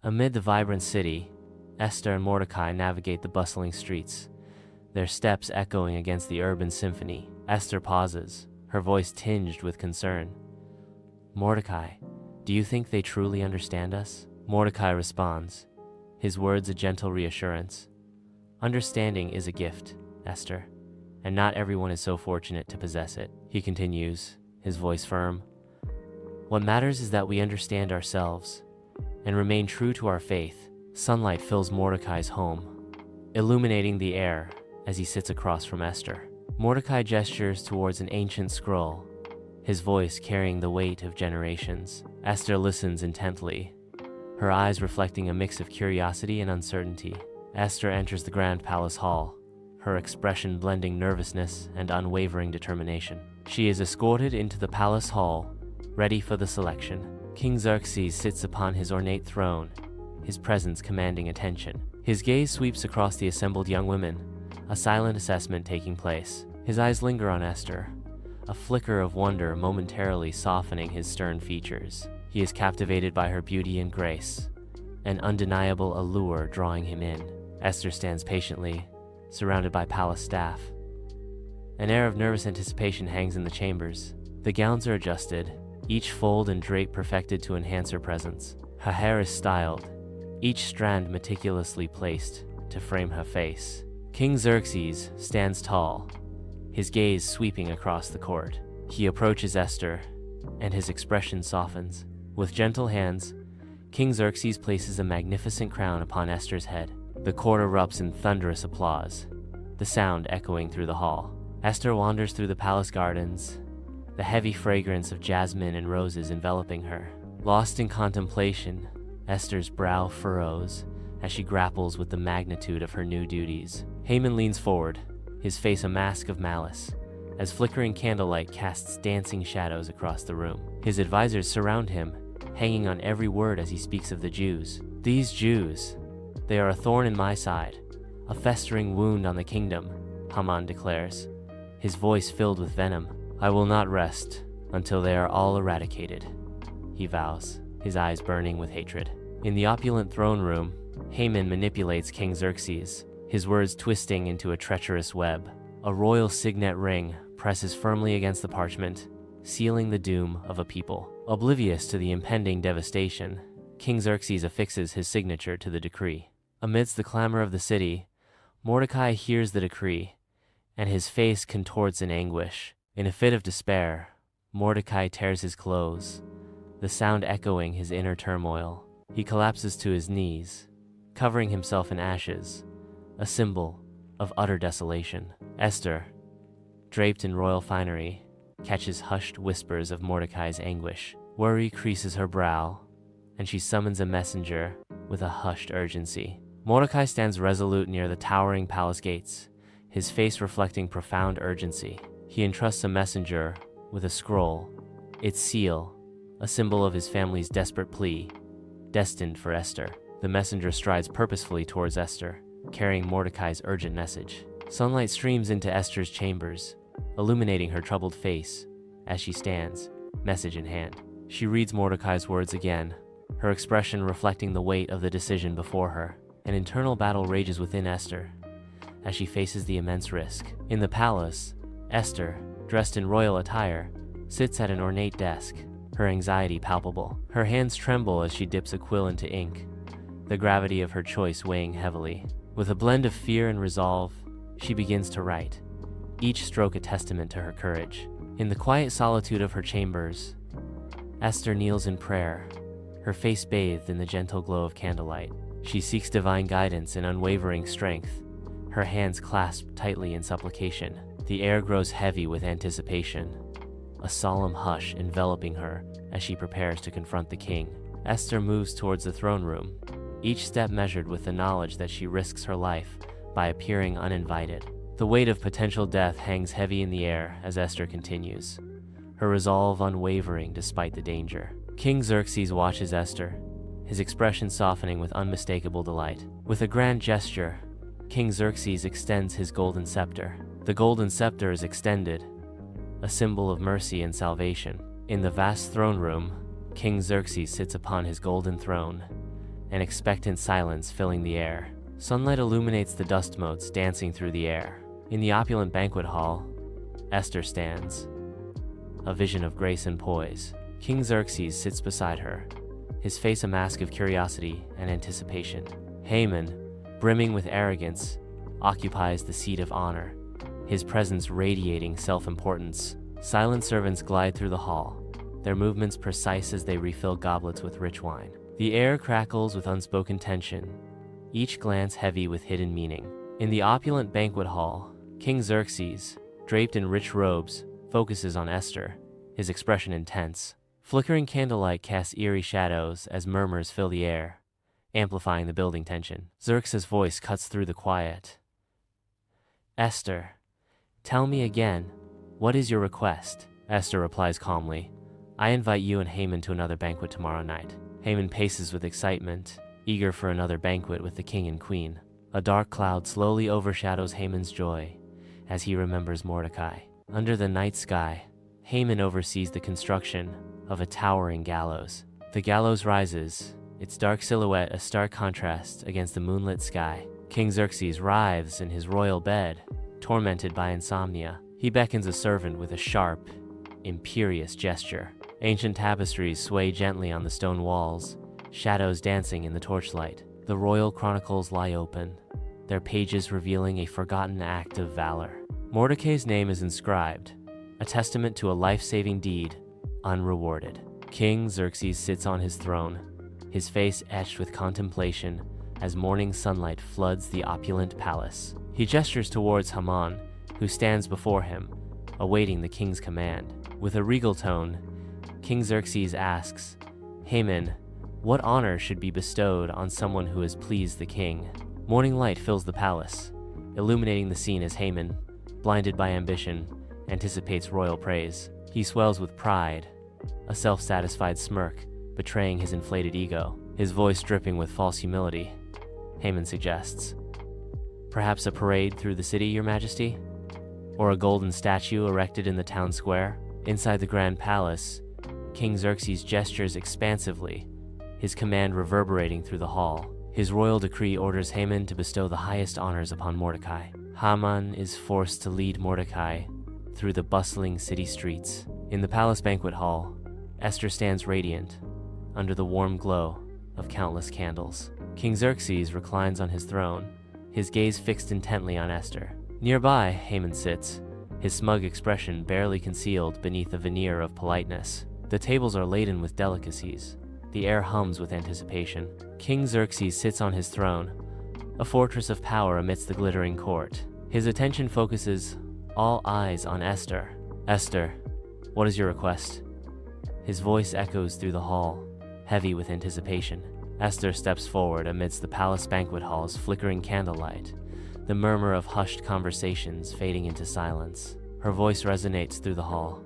Amid the vibrant city, Esther and Mordecai navigate the bustling streets, their steps echoing against the urban symphony. Esther pauses, her voice tinged with concern. "Mordecai, do you think they truly understand us?" Mordecai responds, his words a gentle reassurance. "Understanding is a gift, Esther, and not everyone is so fortunate to possess it." He continues, his voice firm. "What matters is that we understand ourselves and remain true to our faith." Sunlight fills Mordecai's home, illuminating the air as he sits across from Esther. Mordecai gestures towards an ancient scroll, his voice carrying the weight of generations. Esther listens intently, her eyes reflecting a mix of curiosity and uncertainty. Esther enters the grand palace hall, her expression blending nervousness and unwavering determination. She is escorted into the palace hall, ready for the selection. King Xerxes sits upon his ornate throne, his presence commanding attention. His gaze sweeps across the assembled young women, a silent assessment taking place. His eyes linger on Esther, a flicker of wonder momentarily softening his stern features. He is captivated by her beauty and grace, an undeniable allure drawing him in. Esther stands patiently, surrounded by palace staff. An air of nervous anticipation hangs in the chambers. The gowns are adjusted, each fold and drape perfected to enhance her presence. Her hair is styled, each strand meticulously placed to frame her face. King Xerxes stands tall, his gaze sweeping across the court. He approaches Esther, and his expression softens. With gentle hands, King Xerxes places a magnificent crown upon Esther's head. The court erupts in thunderous applause, the sound echoing through the hall. Esther wanders through the palace gardens, the heavy fragrance of jasmine and roses enveloping her. Lost in contemplation, Esther's brow furrows as she grapples with the magnitude of her new duties. Haman leans forward, his face a mask of malice, as flickering candlelight casts dancing shadows across the room. His advisors surround him, hanging on every word as he speaks of the Jews. "These Jews, they are a thorn in my side, a festering wound on the kingdom," Haman declares, his voice filled with venom. "I will not rest until they are all eradicated," he vows, his eyes burning with hatred. In the opulent throne room, Haman manipulates King Xerxes, his words twisting into a treacherous web. A royal signet ring presses firmly against the parchment, sealing the doom of a people. Oblivious to the impending devastation, King Xerxes affixes his signature to the decree. Amidst the clamor of the city, Mordecai hears the decree, and his face contorts in anguish. In a fit of despair, Mordecai tears his clothes, the sound echoing his inner turmoil. He collapses to his knees, covering himself in ashes, a symbol of utter desolation. Esther, draped in royal finery, catches hushed whispers of Mordecai's anguish. Worry creases her brow, and she summons a messenger with a hushed urgency. Mordecai stands resolute near the towering palace gates, his face reflecting profound urgency. He entrusts a messenger with a scroll, its seal, a symbol of his family's desperate plea, destined for Esther. The messenger strides purposefully towards Esther, carrying Mordecai's urgent message. Sunlight streams into Esther's chambers, illuminating her troubled face as she stands, message in hand. She reads Mordecai's words again, her expression reflecting the weight of the decision before her. An internal battle rages within Esther as she faces the immense risk. In the palace, Esther, dressed in royal attire, sits at an ornate desk, her anxiety palpable. Her hands tremble as she dips a quill into ink, the gravity of her choice weighing heavily. With a blend of fear and resolve, she begins to write, each stroke a testament to her courage. In the quiet solitude of her chambers, Esther kneels in prayer, her face bathed in the gentle glow of candlelight. She seeks divine guidance and unwavering strength, her hands clasped tightly in supplication. The air grows heavy with anticipation, a solemn hush enveloping her as she prepares to confront the king. Esther moves towards the throne room, each step measured with the knowledge that she risks her life by appearing uninvited. The weight of potential death hangs heavy in the air as Esther continues, her resolve unwavering despite the danger. King Xerxes watches Esther, his expression softening with unmistakable delight. With a grand gesture, King Xerxes extends his golden scepter. The golden scepter is extended, a symbol of mercy and salvation. In the vast throne room, King Xerxes sits upon his golden throne, an expectant silence filling the air. Sunlight illuminates the dust motes dancing through the air. In the opulent banquet hall, Esther stands, a vision of grace and poise. King Xerxes sits beside her, his face a mask of curiosity and anticipation. Haman, brimming with arrogance, occupies the seat of honor, his presence radiating self-importance. Silent servants glide through the hall, their movements precise as they refill goblets with rich wine. The air crackles with unspoken tension, each glance heavy with hidden meaning. In the opulent banquet hall, King Xerxes, draped in rich robes, focuses on Esther, his expression intense. Flickering candlelight casts eerie shadows as murmurs fill the air, amplifying the building tension. Xerxes' voice cuts through the quiet. "Esther, tell me again, what is your request?" Esther replies calmly, "I invite you and Haman to another banquet tomorrow night." Haman paces with excitement, eager for another banquet with the king and queen. A dark cloud slowly overshadows Haman's joy as he remembers Mordecai. Under the night sky, Haman oversees the construction of a towering gallows. The gallows rises, its dark silhouette a stark contrast against the moonlit sky. King Xerxes writhes in his royal bed, tormented by insomnia. He beckons a servant with a sharp, imperious gesture. Ancient tapestries sway gently on the stone walls, shadows dancing in the torchlight. The royal chronicles lie open, their pages revealing a forgotten act of valor. Mordecai's name is inscribed, a testament to a life-saving deed, unrewarded. King Xerxes sits on his throne, his face etched with contemplation as morning sunlight floods the opulent palace. He gestures towards Haman, who stands before him, awaiting the king's command. With a regal tone, King Xerxes asks, "Haman, what honor should be bestowed on someone who has pleased the king?" Morning light fills the palace, illuminating the scene as Haman, blinded by ambition, anticipates royal praise. He swells with pride, a self-satisfied smirk betraying his inflated ego. His voice dripping with false humility, Haman suggests, "Perhaps a parade through the city, your majesty? Or a golden statue erected in the town square?" Inside the grand palace, King Xerxes gestures expansively, his command reverberating through the hall. His royal decree orders Haman to bestow the highest honors upon Mordecai. Haman is forced to lead Mordecai through the bustling city streets. In the palace banquet hall, Esther stands radiant, under the warm glow of countless candles. King Xerxes reclines on his throne, his gaze fixed intently on Esther. Nearby, Haman sits, his smug expression barely concealed beneath a veneer of politeness. The tables are laden with delicacies. The air hums with anticipation. King Xerxes sits on his throne, a fortress of power amidst the glittering court. His attention focuses, all eyes on Esther. "Esther, what is your request?" His voice echoes through the hall, heavy with anticipation. Esther steps forward amidst the palace banquet hall's flickering candlelight, the murmur of hushed conversations fading into silence. Her voice resonates through the hall.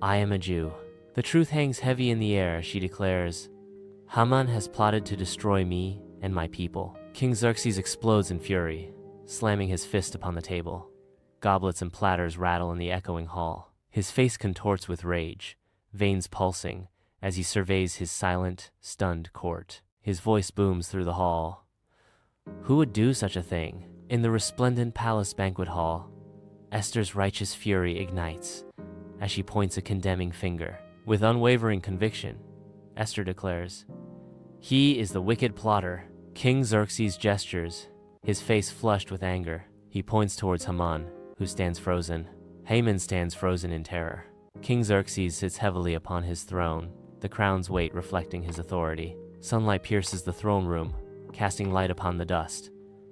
"I am a Jew. The truth hangs heavy in the air," she declares. "Haman has plotted to destroy me and my people." King Xerxes explodes in fury, slamming his fist upon the table. Goblets and platters rattle in the echoing hall. His face contorts with rage, veins pulsing, as he surveys his silent, stunned court. His voice booms through the hall. Who would do such a thing? In the resplendent palace banquet hall, Esther's righteous fury ignites as she points a condemning finger. With unwavering conviction, Esther declares, "He is the wicked plotter." King Xerxes gestures, his face flushed with anger. He points towards Haman, who stands frozen. Haman stands frozen in terror. King Xerxes sits heavily upon his throne, the crown's weight reflecting his authority. Sunlight pierces the throne room, casting light upon the dust,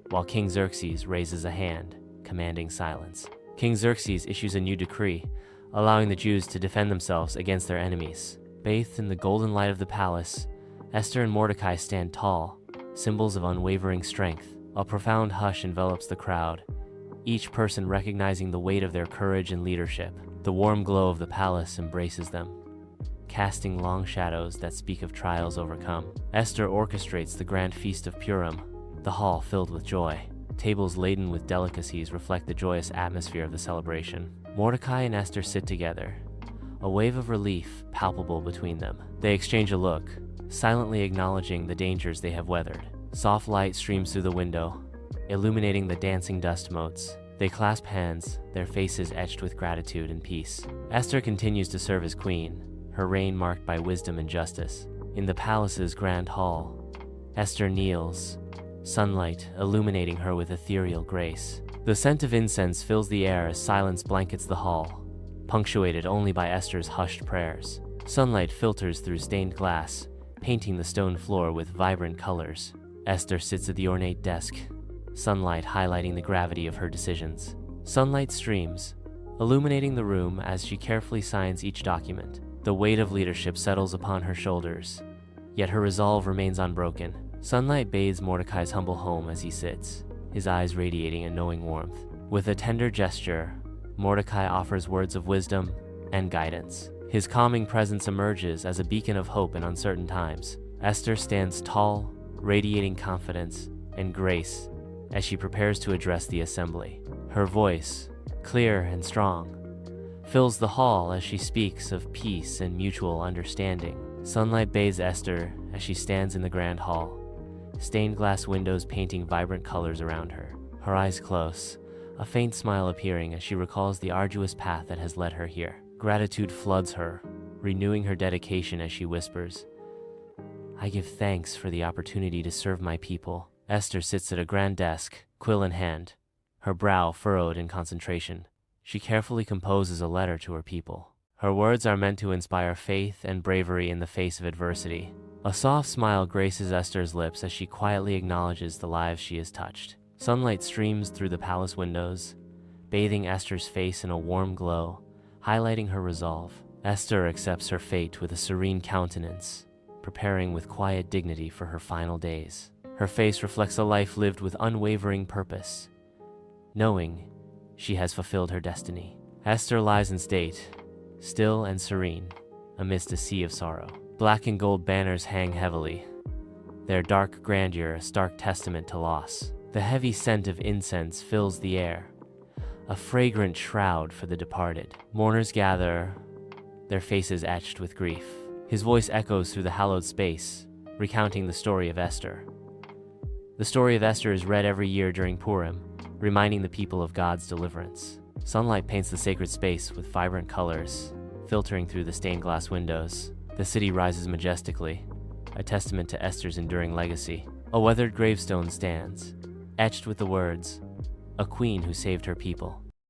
while King Xerxes raises a hand, commanding silence. King Xerxes issues a new decree, allowing the Jews to defend themselves against their enemies. Bathed in the golden light of the palace, Esther and Mordecai stand tall, symbols of unwavering strength. A profound hush envelops the crowd, each person recognizing the weight of their courage and leadership. The warm glow of the palace embraces them, casting long shadows that speak of trials overcome. Esther orchestrates the grand feast of Purim, the hall filled with joy. Tables laden with delicacies reflect the joyous atmosphere of the celebration. Mordecai and Esther sit together, a wave of relief palpable between them. They exchange a look, silently acknowledging the dangers they have weathered. Soft light streams through the window, illuminating the dancing dust motes. They clasp hands, their faces etched with gratitude and peace. Esther continues to serve as queen, her reign marked by wisdom and justice. In the palace's grand hall, Esther kneels, sunlight illuminating her with ethereal grace. The scent of incense fills the air as silence blankets the hall, punctuated only by Esther's hushed prayers. Sunlight filters through stained glass, painting the stone floor with vibrant colors. Esther sits at the ornate desk, sunlight highlighting the gravity of her decisions. Sunlight streams, illuminating the room as she carefully signs each document. The weight of leadership settles upon her shoulders, yet her resolve remains unbroken. Sunlight bathes Mordecai's humble home as he sits, his eyes radiating a knowing warmth. With a tender gesture, Mordecai offers words of wisdom and guidance. His calming presence emerges as a beacon of hope in uncertain times. Esther stands tall, radiating confidence and grace as she prepares to address the assembly. Her voice, clear and strong, fills the hall as she speaks of peace and mutual understanding. Sunlight bathes Esther as she stands in the grand hall, stained glass windows painting vibrant colors around her. Her eyes close, a faint smile appearing as she recalls the arduous path that has led her here. Gratitude floods her, renewing her dedication as she whispers, "I give thanks for the opportunity to serve my people." Esther sits at a grand desk, quill in hand, her brow furrowed in concentration. She carefully composes a letter to her people. Her words are meant to inspire faith and bravery in the face of adversity. A soft smile graces Esther's lips as she quietly acknowledges the lives she has touched. Sunlight streams through the palace windows, bathing Esther's face in a warm glow, highlighting her resolve. Esther accepts her fate with a serene countenance, preparing with quiet dignity for her final days. Her face reflects a life lived with unwavering purpose, knowing she has fulfilled her destiny. Esther lies in state, still and serene, amidst a sea of sorrow. Black and gold banners hang heavily, their dark grandeur a stark testament to loss. The heavy scent of incense fills the air, a fragrant shroud for the departed. Mourners gather, their faces etched with grief. His voice echoes through the hallowed space, recounting the story of Esther. The story of Esther is read every year during Purim, reminding the people of God's deliverance. Sunlight paints the sacred space with vibrant colors, filtering through the stained glass windows. The city rises majestically, a testament to Esther's enduring legacy. A weathered gravestone stands, etched with the words, "A queen who saved her people."